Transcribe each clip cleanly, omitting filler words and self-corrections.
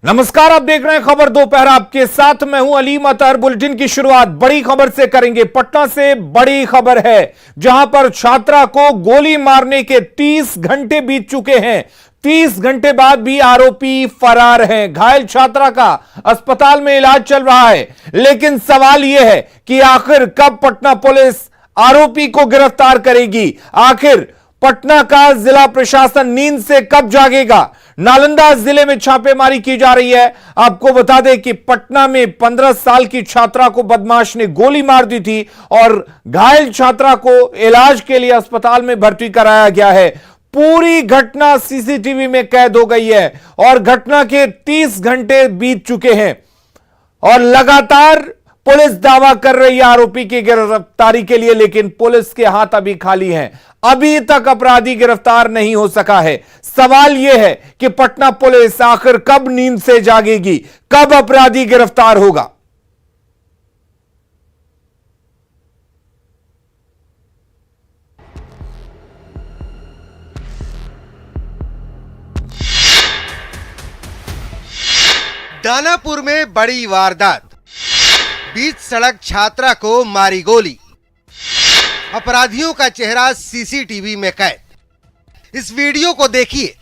नमस्कार, आप देख रहे हैं खबर दोपहर। आपके साथ मैं हूं अलीम अतहर। बुलेटिन की शुरुआत बड़ी खबर से करेंगे। पटना से बड़ी खबर है, जहां पर छात्रा को गोली मारने के 30 घंटे बीत चुके हैं। 30 घंटे बाद भी आरोपी फरार हैं। घायल छात्रा का अस्पताल में इलाज चल रहा है, लेकिन सवाल यह है कि आखिर कब पटना पुलिस आरोपी को गिरफ्तार करेगी। आखिर पटना का जिला प्रशासन नींद से कब जागेगा। नालंदा जिले में छापेमारी की जा रही है। आपको बता दें कि पटना में 15 साल की छात्रा को बदमाश ने गोली मार दी थी और घायल छात्रा को इलाज के लिए अस्पताल में भर्ती कराया गया है। पूरी घटना सीसीटीवी में कैद हो गई है और घटना के 30 घंटे बीत चुके हैं और लगातार पुलिस दावा कर रही है आरोपी की गिरफ्तारी के लिए, लेकिन पुलिस के हाथ अभी खाली हैं। अभी तक अपराधी गिरफ्तार नहीं हो सका है। सवाल यह है कि पटना पुलिस आखिर कब नींद से जागेगी, कब अपराधी गिरफ्तार होगा। दानापुर में बड़ी वारदात, बीच सड़क छात्रा को मारी गोली, अपराधियों का चेहरा सीसीटीवी में कैद। इस वीडियो को देखिए।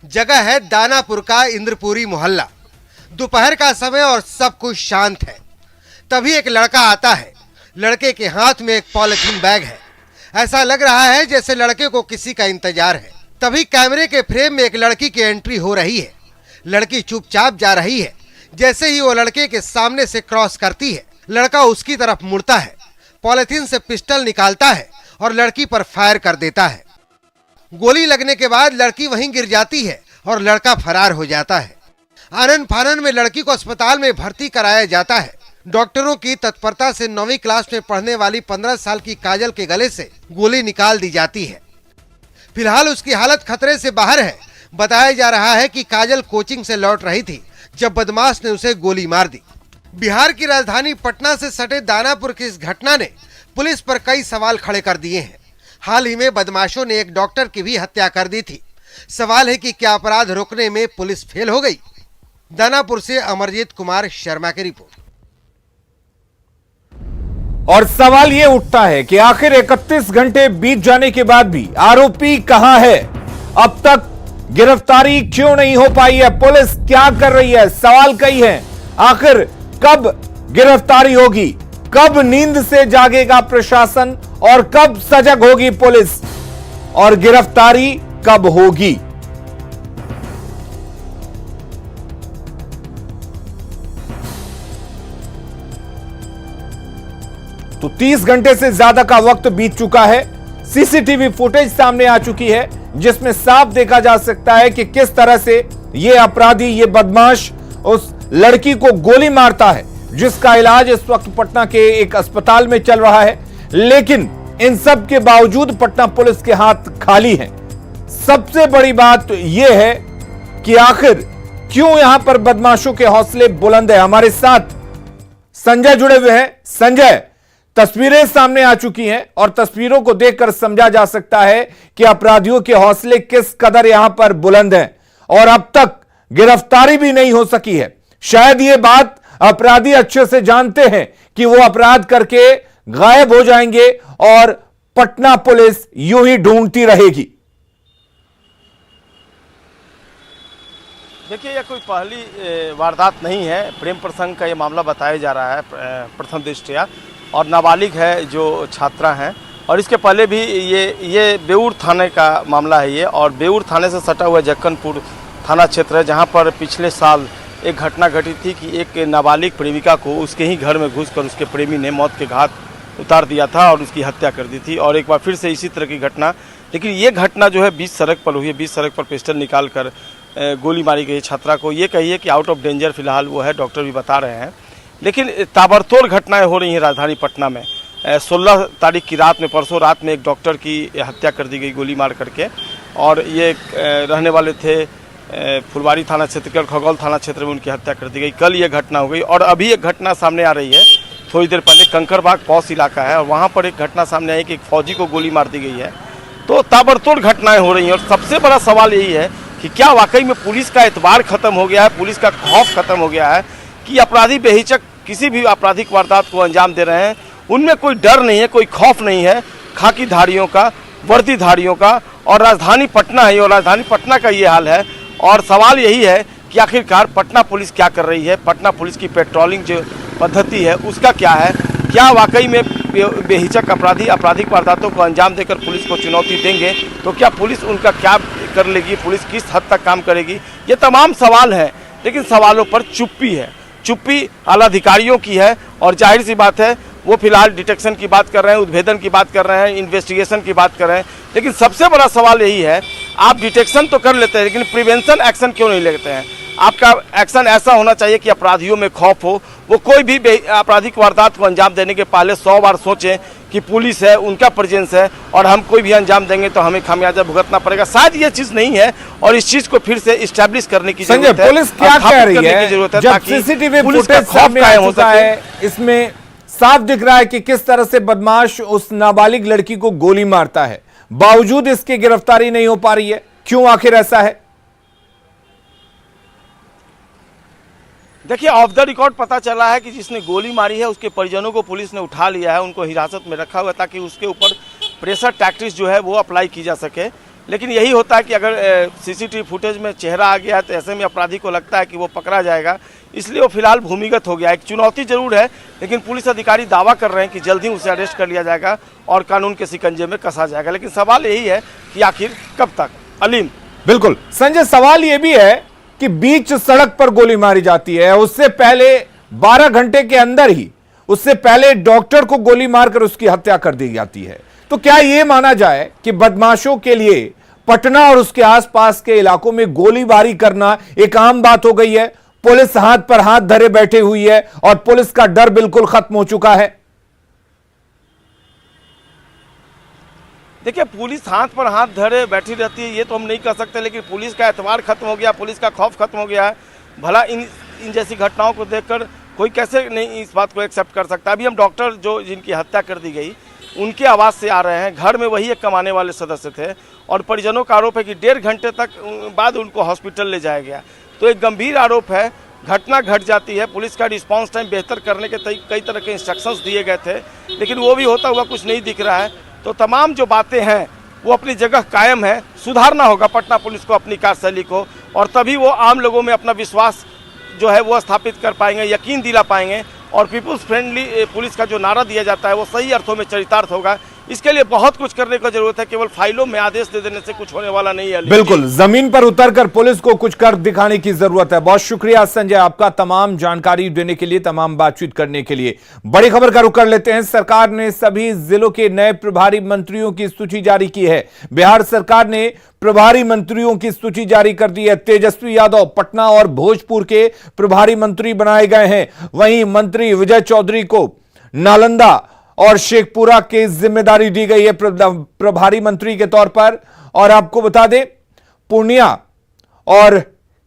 जगह है दानापुर का इंद्रपुरी मोहल्ला। दोपहर का समय और सब कुछ शांत है। तभी एक लड़का आता है। लड़के के हाथ में एक पॉलिथीन बैग है। ऐसा लग रहा है जैसे लड़के को किसी का इंतजार है। तभी कैमरे के फ्रेम में एक लड़की की एंट्री हो रही है। लड़की चुपचाप जा रही है। जैसे ही वो लड़के के सामने से क्रॉस करती है, लड़का उसकी तरफ मुड़ता है, पॉलिथीन से पिस्टल निकालता है और लड़की पर फायर कर देता है। गोली लगने के बाद लड़की वहीं गिर जाती है और लड़का फरार हो जाता है। आनन फानन में लड़की को अस्पताल में भर्ती कराया जाता है। डॉक्टरों की तत्परता से 9वीं क्लास में पढ़ने वाली 15 साल की काजल के गले से गोली निकाल दी जाती है। फिलहाल उसकी हालत खतरे से बाहर है। बताया जा रहा है कि काजल कोचिंग से लौट रही थी जब बदमाश ने उसे गोली मार दी। बिहार की राजधानी पटना से सटे दानापुर की इस घटना ने पुलिस पर कई सवाल खड़े कर दिए हैं। हाल ही में बदमाशों ने एक डॉक्टर की भी हत्या कर दी थी। सवाल है कि क्या अपराध रोकने में पुलिस फेल हो गई। दानापुर से अमरजीत कुमार शर्मा की रिपोर्ट। और सवाल यह उठता है कि आखिर 31 घंटे बीत जाने के बाद भी आरोपी कहां है। अब तक गिरफ्तारी क्यों नहीं हो पाई है। पुलिस क्या कर रही है। सवाल कई हैं। आखिर कब गिरफ्तारी होगी, कब नींद से जागेगा प्रशासन और कब सजग होगी पुलिस और गिरफ्तारी कब होगी। तो 30 घंटे से ज्यादा का वक्त बीत चुका है। सीसीटीवी फुटेज सामने आ चुकी है, जिसमें साफ देखा जा सकता है कि किस तरह से यह अपराधी, यह बदमाश उस लड़की को गोली मारता है, जिसका इलाज इस वक्त पटना के एक अस्पताल में चल रहा है। लेकिन इन सब के बावजूद पटना पुलिस के हाथ खाली हैं। सबसे बड़ी बात यह है कि आखिर क्यों यहां पर बदमाशों के हौसले बुलंद है। हमारे साथ संजय जुड़े हुए हैं। संजय, तस्वीरें सामने आ चुकी हैं और तस्वीरों को देखकर समझा जा सकता है कि अपराधियों के हौसले किस कदर यहां पर बुलंद हैं और अब तक गिरफ्तारी भी नहीं हो सकी है। शायद ये बात अपराधी अच्छे से जानते हैं कि वो अपराध करके गायब हो जाएंगे और पटना पुलिस यूं ही ढूंढती रहेगी। देखिए, यह कोई पहली वारदात नहीं है। प्रेम प्रसंग का ये मामला बताया जा रहा है प्रथम दृष्टया, और नाबालिग है जो छात्रा हैं। और इसके पहले भी ये बेऊर थाने का मामला है ये, और बेऊर थाने से सटा हुआ जक्कनपुर थाना क्षेत्र है, जहां पर पिछले साल एक घटना घटी थी कि एक नाबालिग प्रेमिका को उसके ही घर में घुसकर उसके प्रेमी ने मौत के घाट उतार दिया था और उसकी हत्या कर दी थी। और एक बार फिर से इसी तरह की घटना, लेकिन ये घटना जो है बीच सड़क पर हुई है। बीच सड़क पर पिस्टल निकाल कर गोली मारी गई छात्रा को। ये कहिए कि आउट ऑफ डेंजर फिलहाल वो है, डॉक्टर भी बता रहे हैं। लेकिन ताबड़तोड़ घटनाएं हो रही हैं राजधानी पटना में। 16 तारीख की रात में, परसों रात में एक डॉक्टर की हत्या कर दी गई गोली मार करके, और ये रहने वाले थे फुलवारी थाना क्षेत्र के, और खगौल थाना क्षेत्र में उनकी हत्या कर दी गई। कल ये घटना हो गई और अभी एक घटना सामने आ रही है। थोड़ी देर पहले कंकरबाग पौस इलाका है और वहाँ पर एक घटना सामने आई कि एक फौजी को गोली मार दी गई है। तो ताबड़तोड़ घटनाएं हो रही हैं और सबसे बड़ा सवाल यही है कि क्या वाकई में पुलिस का एतबार खत्म हो गया है, पुलिस का खौफ खत्म हो गया है कि अपराधी बेहिचक किसी भी आपराधिक वारदात को अंजाम दे रहे हैं। उनमें कोई डर नहीं है, कोई खौफ नहीं है खाकीधारियों का, वर्दीधारियों का। और राजधानी पटना है और राजधानी पटना का ये हाल है। और सवाल यही है कि आखिरकार पटना पुलिस क्या कर रही है, पटना पुलिस की पेट्रोलिंग जो पद्धति है उसका क्या है, क्या वाकई में बेहिचक अपराधी आपराधिक वारदातों को अंजाम देकर पुलिस को चुनौती देंगे तो क्या पुलिस उनका क्या कर लेगी, पुलिस किस हद तक काम करेगी, ये तमाम सवाल हैं। लेकिन सवालों पर चुप्पी है, चुप्पी आला अधिकारियों की है। और जाहिर सी बात है वो फिलहाल डिटेक्शन की बात कर रहे हैं, उद्भेदन की बात कर रहे हैं, इन्वेस्टिगेशन की बात कर रहे हैं। लेकिन सबसे बड़ा सवाल यही है, आप डिटेक्शन तो कर लेते हैं लेकिन प्रिवेंशन एक्शन क्यों नहीं लेते हैं? आपका एक्शन ऐसा होना चाहिए कि अपराधियों में खौफ हो, वो कोई भी आपराधिक वारदात को अंजाम देने के पहले 100 बार सोचें कि पुलिस है, उनका प्रेजेंस है और हम कोई भी अंजाम देंगे तो हमें खामियाजा भुगतना पड़ेगा। शायद ये चीज नहीं है और इस चीज को फिर से इस्टेब्लिश करने की जरूरत है। पुलिस क्या कह रही है जब सीसीटीवी फुटेज सामने आ चुका है, इसमें साफ दिख रहा है कि किस तरह से बदमाश उस नाबालिग लड़की को गोली मारता है, बावजूद इसकी गिरफ्तारी नहीं हो पा रही है। क्यों आखिर ऐसा है? देखिए, ऑफ द रिकॉर्ड पता चला है कि जिसने गोली मारी है उसके परिजनों को पुलिस ने उठा लिया है, उनको हिरासत में रखा हुआ है ताकि उसके ऊपर प्रेशर टैक्टिक्स जो है वो अप्लाई की जा सके। लेकिन यही होता है कि अगर सीसीटीवी फुटेज में चेहरा आ गया है तो ऐसे में अपराधी को लगता है कि वो पकड़ा जाएगा, इसलिए वो फिलहाल भूमिगत हो गया। एक चुनौती जरूर है लेकिन पुलिस अधिकारी दावा कर रहे हैं कि जल्द ही उसे अरेस्ट कर लिया जाएगा और कानून के शिकंजे में कसा जाएगा। लेकिन सवाल यही है कि आखिर कब तक? अलीम। बिल्कुल संजय, सवाल यह भी है कि बीच सड़क पर गोली मारी जाती है, उससे पहले 12 घंटे के अंदर ही उससे पहले डॉक्टर को गोली मारकर उसकी हत्या कर दी जाती है। तो क्या यह माना जाए कि बदमाशों के लिए पटना और उसके आसपास के इलाकों में गोलीबारी करना एक आम बात हो गई है? पुलिस हाथ पर हाथ धरे बैठे हुई है और पुलिस का डर बिल्कुल खत्म हो चुका है। देखिए, पुलिस हाथ पर हाथ धरे बैठी रहती है ये तो हम नहीं कह सकते, लेकिन पुलिस का एतबार खत्म हो गया, पुलिस का खौफ खत्म हो गया है। भला इन जैसी घटनाओं को देखकर कोई कैसे नहीं इस बात को एक्सेप्ट कर सकता। अभी हम डॉक्टर जो जिनकी हत्या कर दी गई उनके आवाज़ से आ रहे हैं, घर में वही एक कमाने वाले सदस्य थे और परिजनों का आरोप है कि 1.5 घंटे तक बाद उनको हॉस्पिटल ले जाया गया। तो एक गंभीर आरोप है। घटना घट जाती है, पुलिस का रिस्पांस टाइम बेहतर करने के कई तरह के इंस्ट्रक्शंस दिए गए थे लेकिन वो भी होता हुआ कुछ नहीं दिख रहा है। तो तमाम जो बातें हैं वो अपनी जगह कायम है। सुधारना होगा पटना पुलिस को अपनी कार्यशैली को, और तभी वो आम लोगों में अपना विश्वास जो है वो स्थापित कर पाएंगे, यकीन दिला पाएंगे और पीपुल्स फ्रेंडली पुलिस का जो नारा दिया जाता है वो सही अर्थों में चरितार्थ होगा। इसके लिए बहुत कुछ करने की जरूरत है, केवल फाइलों में आदेश दे देने से कुछ होने वाला नहीं है। बिल्कुल, जमीन पर उतरकर पुलिस को कुछ कर दिखाने की जरूरत है। बहुत शुक्रिया संजय आपका तमाम जानकारी देने के लिए, तमाम बातचीत करने के लिए। बड़ी खबर का रुख कर लेते हैं। सरकार ने सभी जिलों के नए प्रभारी मंत्रियों की सूची जारी की है। बिहार सरकार ने प्रभारी मंत्रियों की सूची जारी कर दी है। तेजस्वी यादव पटना और भोजपुर के प्रभारी मंत्री बनाए गए हैं। वहीं मंत्री विजय चौधरी को नालंदा और शेखपुरा की जिम्मेदारी दी गई है प्रभारी मंत्री के तौर पर। और आपको बता दें, पूर्णिया और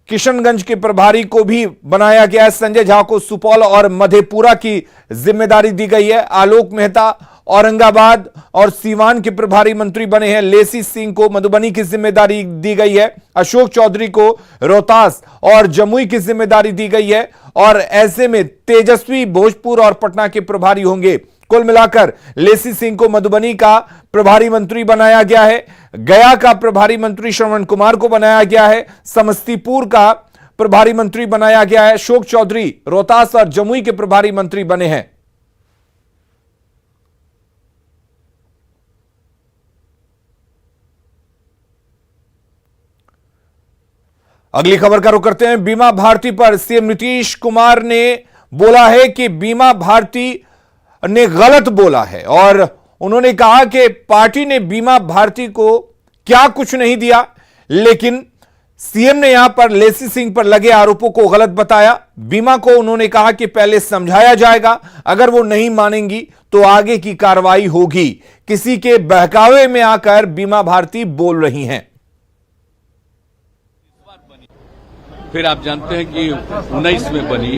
किशनगंज के प्रभारी को भी बनाया गया है। संजय झा को सुपौल और मधेपुरा की जिम्मेदारी दी गई है। आलोक मेहता औरंगाबाद और सीवान के प्रभारी मंत्री बने हैं। लेसी सिंह को मधुबनी की जिम्मेदारी दी गई है। अशोक चौधरी को रोहतास और जमुई की जिम्मेदारी दी गई है। और ऐसे में तेजस्वी भोजपुर और पटना के प्रभारी होंगे। कुल मिलाकर लेसी सिंह को मधुबनी का प्रभारी मंत्री बनाया गया है। गया का प्रभारी मंत्री श्रवण कुमार को बनाया गया है। समस्तीपुर का प्रभारी मंत्री बनाया गया है। अशोक चौधरी रोहतास और जमुई के प्रभारी मंत्री बने हैं। अगली खबर का रुख करते हैं। बीमा भारती पर सीएम नीतीश कुमार ने बोला है कि बीमा भारती ने गलत बोला है और उन्होंने कहा कि पार्टी ने बीमा भारती को क्या कुछ नहीं दिया, लेकिन सीएम ने यहां पर लेसी सिंह पर लगे आरोपों को गलत बताया। बीमा को उन्होंने कहा कि पहले समझाया जाएगा, अगर वो नहीं मानेंगी तो आगे की कार्रवाई होगी। किसी के बहकावे में आकर बीमा भारती बोल रही हैं। फिर आप जानते हैं कि 19 में बनी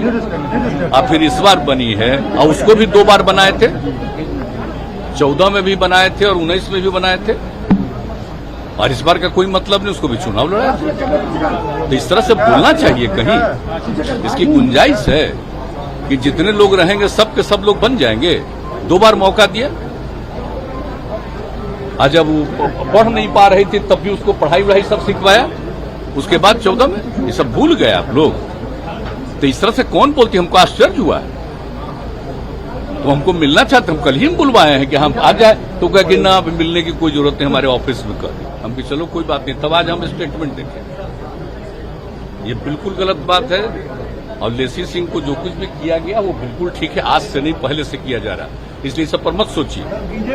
और फिर इस बार बनी है, और उसको भी 2 बार बनाए थे, 14 में भी बनाए थे और 19 में भी बनाए थे। और इस बार का कोई मतलब नहीं, उसको भी चुनाव लड़ा। तो इस तरह से बोलना चाहिए, कहीं इसकी गुंजाइश है कि जितने लोग रहेंगे सब के सब लोग बन जाएंगे। 2 बार मौका दिया, आज जब वो पढ़ नहीं पा रही थी तब भी उसको पढ़ाई वढ़ाई सब सिखवाया, उसके बाद 14 में ये सब भूल गए आप लोग। तो इस तरह से कौन बोलती, हमको आश्चर्य हुआ। तो हमको मिलना चाहते, हम कल ही हम बुलवाए हैं कि हम आ जाए, तो कहा कि ना अभी मिलने की कोई जरूरत नहीं, हमारे ऑफिस में कर। हम कि चलो कोई बात नहीं, तब आज हम स्टेटमेंट देंगे। ये बिल्कुल गलत बात है। और लेसी सिंह को जो कुछ भी किया गया वो बिल्कुल ठीक है, आज से नहीं पहले से किया जा रहा, इसलिए सब पर मत सोचिए।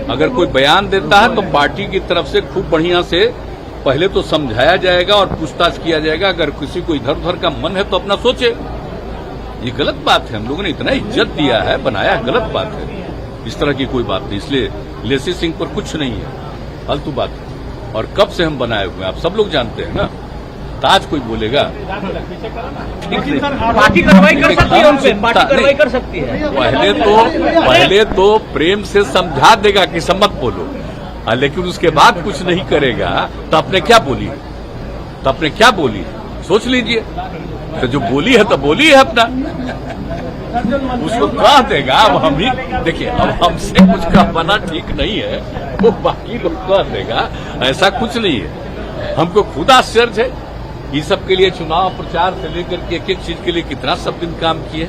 अगर कोई बयान देता है तो पार्टी की तरफ से खूब बढ़िया से पहले तो समझाया जाएगा और पूछताछ किया जाएगा। अगर किसी को इधर उधर का मन है तो अपना सोचे। ये गलत बात है, हम लोगों ने इतना इज्जत दिया है, बनाया, गलत बात है। इस तरह की कोई बात नहीं, इसलिए लेसी सिंह पर कुछ नहीं है, फालतू बात है। और कब से हम बनाए हुए हैं आप सब लोग जानते हैं ना। आज कोई बोलेगा पार्टी कार्रवाई कर सकती है, उनसे पार्टी कार्रवाई कर सकती है। पहले तो प्रेम से समझा देगा कि सब मत बोलो, लेकिन उसके बाद कुछ नहीं करेगा तो आपने क्या बोली, सोच लीजिए। तो जो बोली है तो बोली है अपना, उसको कह देगा। अब हम ही देखिए, अब हमसे कुछ कहना ठीक नहीं है, वो बाकी लोग कह देगा, ऐसा कुछ नहीं है। हमको खुद आश्चर्य है, ये सब के लिए चुनाव प्रचार से लेकर के एक चीज के लिए कितना सब दिन काम किए।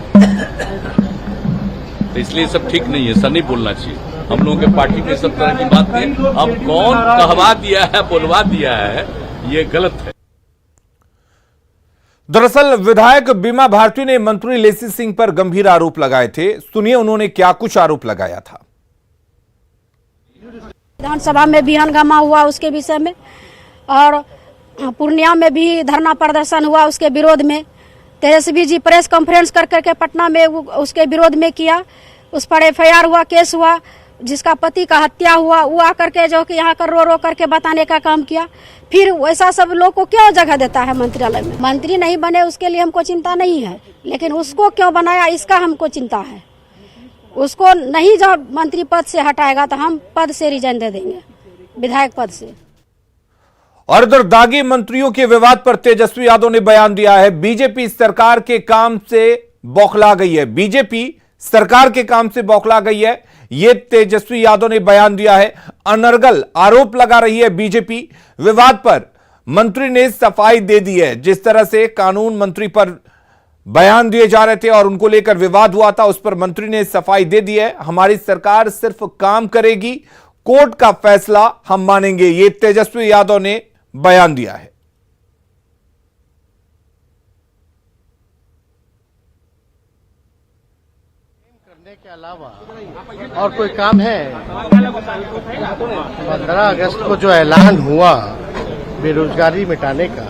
तो इसलिए सब ठीक नहीं है, ऐसा नहीं बोलना चाहिए। हम लोगों के पार्टी में सब तरह की बात नहीं। अब कौन कहवा दिया है, बोलवा दिया है, ये गलत है। दरअसल विधायक बीमा भारती ने मंत्री लेसी सिंह पर गंभीर आरोप लगाए थे। सुनिए उन्होंने क्या कुछ आरोप लगाया था। विधानसभा में भी हंगामा हुआ उसके विषय में, और पूर्णिया में भी धरना प्रदर्शन हुआ उसके विरोध में। तेजस्वी जी प्रेस कॉन्फ्रेंस कर करके पटना में उसके विरोध में किया, उस पर FIR हुआ, केस हुआ। जिसका पति का हत्या हुआ वो आकर के जो कि यहाँ कर रो करके बताने का काम किया। फिर वैसा सब लोग को क्यों जगह देता है मंत्रालय में? मंत्री नहीं बने उसके लिए हमको चिंता नहीं है, लेकिन उसको क्यों बनाया इसका हमको चिंता है। उसको नहीं जब मंत्री पद से हटाएगा तो हम पद से रिजाइन दे देंगे, विधायक पद से। और इधर दागी मंत्रियों के विवाद पर तेजस्वी यादव ने बयान दिया है। बीजेपी सरकार के काम से बौखला गई है, बीजेपी सरकार के काम से बौखला गई है, यह तेजस्वी यादव ने बयान दिया है। अनर्गल आरोप लगा रही है बीजेपी। विवाद पर मंत्री ने सफाई दे दी है। जिस तरह से कानून मंत्री पर बयान दिए जा रहे थे और उनको लेकर विवाद हुआ था, उस पर मंत्री ने सफाई दे दी है। हमारी सरकार सिर्फ काम करेगी, कोर्ट का फैसला हम मानेंगे, ये तेजस्वी यादव ने बयान दिया है। करने के अलावा और कोई काम है? 15 अगस्त को जो ऐलान हुआ बेरोजगारी मिटाने का,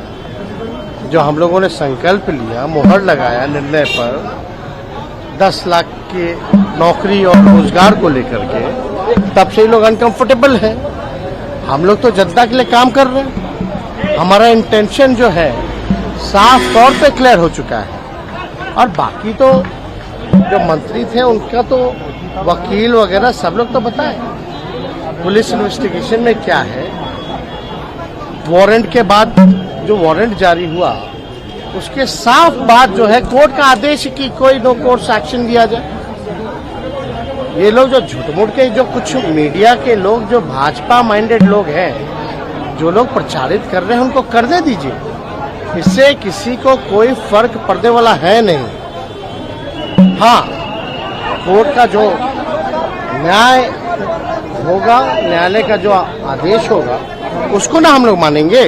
जो हम लोगों ने संकल्प लिया, मुहर लगाया निर्णय पर 10 लाख की नौकरी और रोजगार को लेकर के, तब से ही लोग अनकंफर्टेबल हैं। हम लोग तो जनता के लिए काम कर रहे हैं। हमारा इंटेंशन जो है साफ तौर पे क्लियर हो चुका है। और बाकी तो जो मंत्री थे उनका तो वकील वगैरह सब लोग तो बताए पुलिस इन्वेस्टिगेशन में क्या है। वारंट के बाद जो वारंट जारी हुआ उसके साफ बात जो है कोर्ट का आदेश कि कोई नो कोर्स एक्शन लिया जाए। ये लोग जो झूठ-मूठ के जो कुछ मीडिया के लोग जो भाजपा माइंडेड लोग हैं, जो लोग प्रचारित कर रहे हैं, उनको करने दीजिए। इससे किसी को कोई फर्क पड़ने वाला है नहीं। हाँ, कोर्ट का जो न्याय होगा, न्यायालय का जो आदेश होगा उसको ना हम लोग मानेंगे,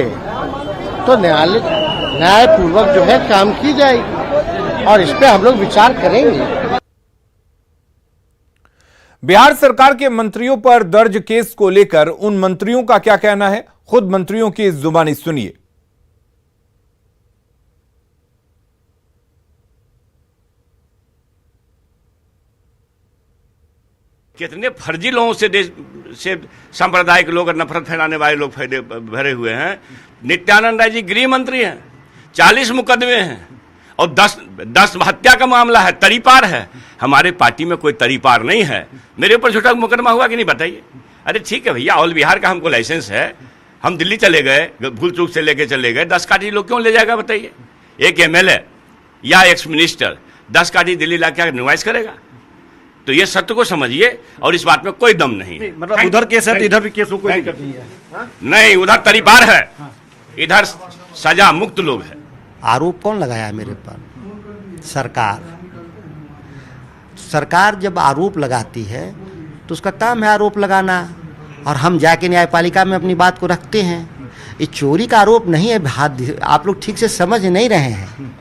तो न्यायपूर्वक जो है काम की जाएगी और इस पे हम लोग विचार करेंगे। बिहार सरकार के मंत्रियों पर दर्ज केस को लेकर उन मंत्रियों का क्या कहना है, खुद मंत्रियों की जुबानी सुनिए। कितने फर्जी लोगों से सांप्रदायिक लोग और नफरत फैलाने वाले लोग भरे हुए हैं। नित्यानंद राय जी गृह मंत्री हैं, 40 मुकदमे हैं और 10 हत्या का मामला है, तरीपार है। हमारे पार्टी में कोई तरीपार नहीं है। मेरे ऊपर छोटा मुकदमा हुआ कि नहीं बताइए? अरे ठीक है भैया, ऑल बिहार का हमको लाइसेंस है, हम दिल्ली चले गए, भूल चूक से लेके चले गए, 10 काठी लोग क्यों ले जाएगा बताइए? एक एमएलए या एक्स मिनिस्टर 10 काठी दिल्ली लाके नुमाइश करेगा? तो ये सत्य को समझिए और इस बात में कोई दम नहीं है। मतलब उधर केस है तो इधर भी केस कोई दिक्कत नहीं है। नहीं, उधर तरीपार है, इधर सजा मुक्त लोग है। आरोप कौन लगाया मेरे पर? सरकार। सरकार जब आरोप लगाती है तो उसका काम है आरोप लगाना, और हम जाके न्यायपालिका में अपनी बात को रखते हैं। ये चोरी का आरोप नहीं है, आप लोग ठीक से समझ नहीं रहे हैं।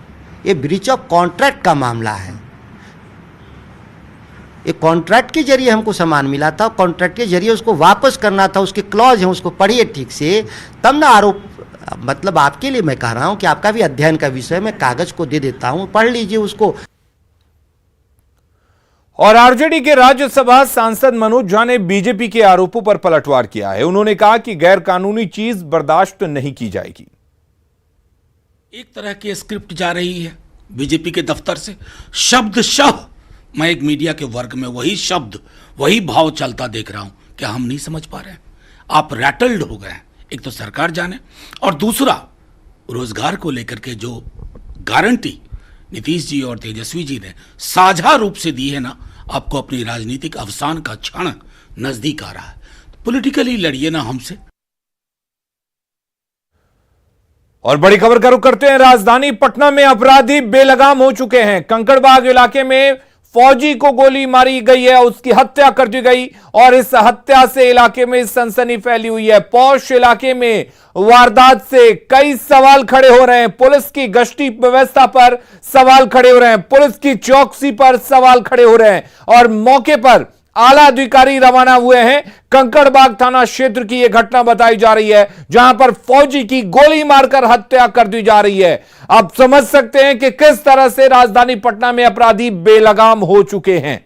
ये ब्रीच ऑफ कॉन्ट्रैक्ट का मामला है। ये कॉन्ट्रैक्ट के जरिए हमको सामान मिला था, कॉन्ट्रैक्ट के जरिए उसको वापस करना था, उसके क्लॉज हैं, उसको पढ़िए ठीक से, तब ना आरोप। मतलब आपके लिए मैं कह रहा हूं कि आपका भी अध्ययन का विषय मैं कागज को दे देता हूं, पढ़ लीजिए उसको। और आरजेडी के राज्यसभा सांसद मनोज झा ने बीजेपी के आरोपों पर पलटवार किया है। उन्होंने कहा कि गैर कानूनी चीज बर्दाश्त नहीं की जाएगी। एक तरह की स्क्रिप्ट जा रही है बीजेपी के दफ्तर से, शब्दशः मैं एक मीडिया के वर्ग में वही शब्द वही भाव चलता देख रहा हूं। क्या हम नहीं समझ पा रहे हैं? आप रैटल्ड हो गए। एक तो सरकार जाने, और दूसरा रोजगार को लेकर के जो गारंटी नीतीश जी और तेजस्वी जी ने साझा रूप से दी है ना, आपको अपनी राजनीतिक अवसान का क्षण नजदीक आ रहा है। पॉलिटिकली लड़िए ना हमसे। और बड़ी खबर का रुख करते हैं। राजधानी पटना में अपराधी बेलगाम हो चुके हैं। कंकड़बाग इलाके में फौजी को गोली मारी गई है, उसकी हत्या कर दी गई, और इस हत्या से इलाके में सनसनी फैली हुई है। पौष इलाके में वारदात से कई सवाल खड़े हो रहे हैं। पुलिस की गश्ती व्यवस्था पर सवाल खड़े हो रहे हैं, पुलिस की चौकसी पर सवाल खड़े हो रहे हैं, और मौके पर आला अधिकारी रवाना हुए हैं। कंकड़बाग थाना क्षेत्र की यह घटना बताई जा रही है, जहां पर फौजी की गोली मारकर हत्या कर दी जा रही है। आप समझ सकते हैं कि किस तरह से राजधानी पटना में अपराधी बेलगाम हो चुके हैं।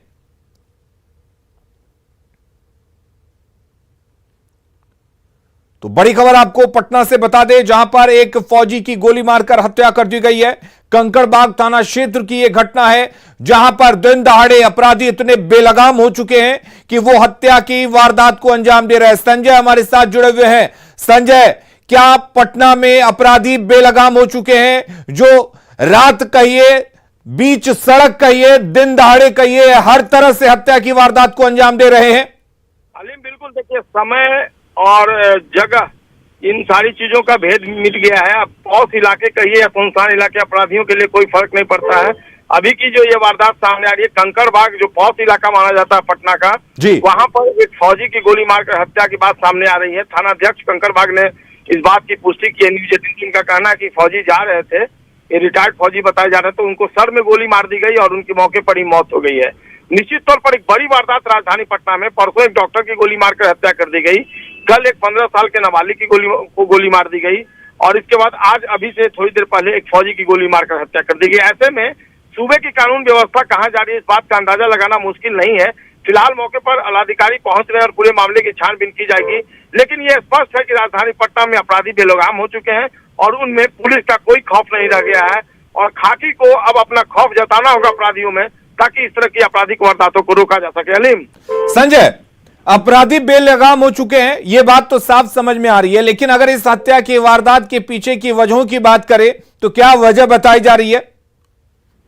तो बड़ी खबर आपको पटना से बता दें, जहां पर एक फौजी की गोली मारकर हत्या कर दी गई है। कंकड़बाग थाना क्षेत्र की यह घटना है, जहां पर दिन दहाड़े अपराधी इतने बेलगाम हो चुके हैं कि वो हत्या की वारदात को अंजाम दे रहे हैं। संजय हमारे साथ जुड़े हुए हैं। संजय, क्या पटना में अपराधी बेलगाम हो चुके हैं, जो रात कहिए, बीच सड़क कहिए, दिन दहाड़े कहिए, हर तरह से हत्या की वारदात को अंजाम दे रहे हैं? अलीम, बिल्कुल। देखिए, समय और जगह, इन सारी चीजों का भेद मिट गया है। अब पौष इलाके कहिए या सुनसान इलाके, अपराधियों के लिए कोई फर्क नहीं पड़ता है। अभी की जो ये वारदात सामने आ रही है, कंकड़बाग जो पौष इलाका माना जाता है पटना का, वहां पर एक फौजी की गोली मारकर हत्या की बात सामने आ रही है। थानाध्यक्ष कंकड़बाग ने इस बात की पुष्टि की है। न्यूज 18 का कहना है कि फौजी जा रहे थे, ये रिटायर्ड फौजी बताए जा रहे थे, उनको सर में गोली मार दी गई और उनकी मौके पर ही मौत हो गई है। निश्चित तौर पर एक बड़ी वारदात राजधानी पटना में। परसों एक डॉक्टर की गोली मारकर हत्या कर दी गई, कल एक 15 साल के नाबालिग की गोली मार दी गई, और इसके बाद आज अभी से थोड़ी देर पहले एक फौजी की गोली मारकर हत्या कर दी गई। ऐसे में सूबे की कानून व्यवस्था कहां जा रही है, इस बात का अंदाजा लगाना मुश्किल नहीं है। फिलहाल मौके पर आलाधिकारी पहुंच रहे हैं और पूरे मामले की छानबीन की जाएगी, लेकिन यह स्पष्ट है कि राजधानी पटना में अपराधी बेलगाम हो चुके हैं और उनमें पुलिस का कोई खौफ नहीं रह गया है, और खाकी को अब अपना खौफ जताना होगा अपराधियों में, ताकि इस तरह की आपराधिक वारदातों को रोका जा सके। अलीम, संजय, अपराधी बेलगाम हो चुके हैं, यह बात तो साफ समझ में आ रही है, लेकिन अगर इस हत्या की वारदात के पीछे की वजहों की बात करें तो क्या वजह बताई जा रही है?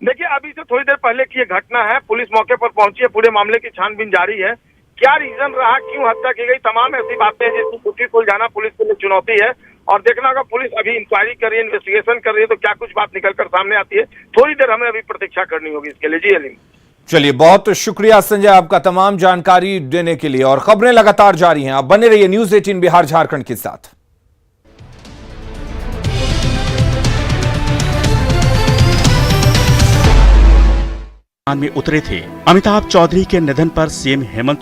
देखिए, अभी से थोड़ी देर पहले की ये घटना है, पुलिस मौके पर पहुंची है, पूरे मामले की छानबीन जारी है। क्या रीजन रहा, क्यों हत्या की गई, तमाम ऐसी बातें हैं जिसकी गुत्थी सुलझाना पुलिस के लिए चुनौती है, और देखना होगा पुलिस अभी इंक्वायरी कर रही है, इन्वेस्टिगेशन कर रही है, तो क्या कुछ बात निकलकर सामने आती है। थोड़ी देर हमें अभी प्रतीक्षा करनी होगी इसके लिए। जी अलीम, चलिए, बहुत शुक्रिया संजय आपका तमाम जानकारी देने के लिए, और खबरें लगातार जारी हैं। आप बने रहिए न्यूज 18 बिहार झारखंड के साथ। में उतरे थे। अमिताभ चौधरी के निधन पर सीएम हेमंत